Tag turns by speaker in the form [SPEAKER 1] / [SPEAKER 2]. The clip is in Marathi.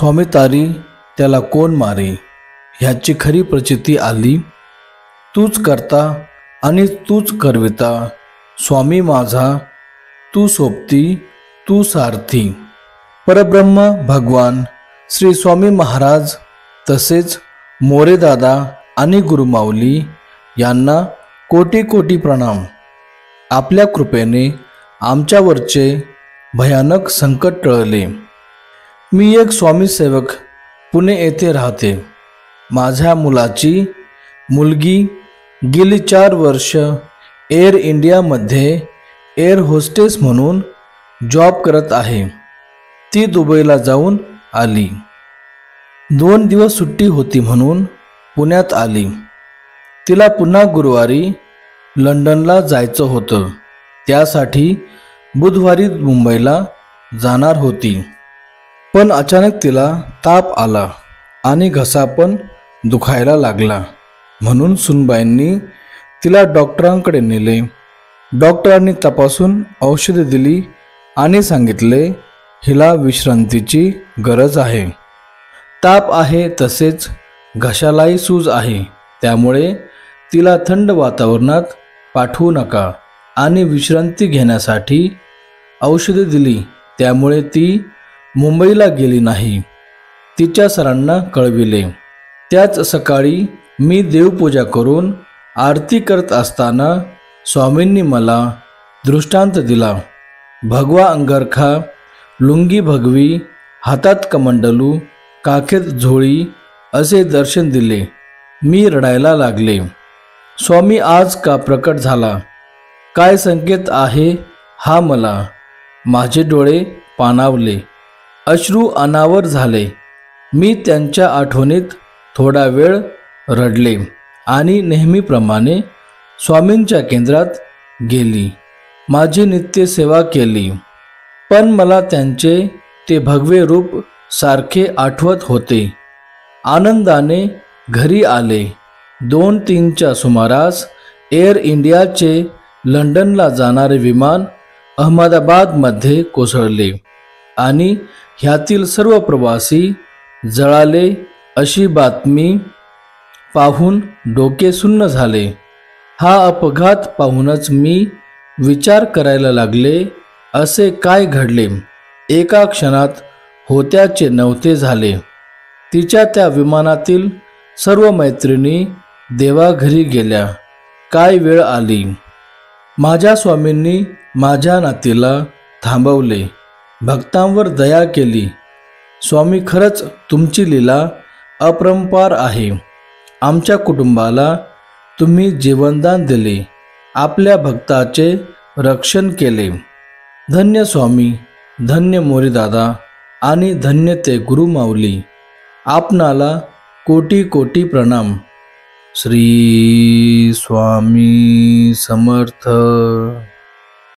[SPEAKER 1] स्वामी तारी त्याला कोण मारे ह्याची खरी प्रचिती आली। तूच करता आणि तूच करविता स्वामी माझा, तू सोबती तू सारथी। परब्रह्म भगवान श्री स्वामी महाराज तसेच मोरेदादा आणि गुरुमाऊली यांना कोटी कोटी प्रणाम। आपल्या कृपेने आमच्यावरचे भयानक संकट टळले। मी एक स्वामी सेवक पुणे येथे राहते। माझ्या मुलाची मुलगी गेली 4 वर्ष एअर इंडियामध्ये एअर होस्टेस म्हणून जॉब करत आहे। ती दुबईला जाऊन आली। 2 दिवस सुट्टी होती म्हणून पुण्यात आली। तिला पुन्हा गुरुवारी लंडनला जायचं होतं, त्यासाठी बुधवारी मुंबईला जाणार होती। पण अचानक तिला ताप आला आणि घसा पण दुखायला लागला, म्हणून सुनबाईंनी तिला डॉक्टरांकडे नेले। डॉक्टरांनी तपासून औषधे दिली आणि सांगितले हिला विश्रांतीची गरज आहे। ताप आहे तसेच घशालाही सूज आहे, त्यामुळे तिला थंड वातावरणात पाठवू नका आणि विश्रांती घेण्यासाठी औषधे दिली। त्यामुळे ती मुंबईला गेली नाही। तिच्या सरांना कळविले। त्याच सकाळी मी देवपूजा करून आरती करत असताना स्वामींनी मला दृष्टांत दिला। भगवा अंगरखा, लुंगी भगवी, हातात कमंडलू, काखेत झोळी असे दर्शन दिले। मी रडायला लागले। स्वामी आज का प्रकट झाला? काय संकेत आहे हा मला? माझे डोळे पाणावले, अश्रू अनावर झाले। मी त्यांच्या आठवणीत थोडा वेळ रडले आणि नेहमीप्रमाणे स्वामींच्या केंद्रात गेली। माझी नित्य सेवा केली। पण मला त्यांचे ते भगवे रूप सारखे आठवत होते। आनंदाने घरी आले। 2-3च्या सुमारास एअर इंडियाचे लंडनला जाणारे विमान अहमदाबादमध्ये कोसळले आणि ह्यातील सर्व प्रवासी जळाले अशी बातमी पाहून डोके सुन्न झाले। हा अपघात पाहूनच मी विचार करायला लागले, असे काय घडले? एका क्षणात होत्याचे नव्हते झाले। तिच्या त्या विमानातील सर्व मैत्रिणी देवाघरी गेल्या। काय वेळ आली! माझ्या स्वामींनी माझ्या नातीला थांबवले, भक्तांवर दया केली। स्वामी खरंच तुमची लीला अपरंपार आहे। आमच्या कुटुंबाला तुम्ही जीवनदान दिले, आपल्या भक्ताचे रक्षण केले। धन्य स्वामी, धन्य मोरेदादा आणि धन्य ते गुरुमाऊली। आपणाला कोटी कोटी प्रणाम। श्री स्वामी समर्थ।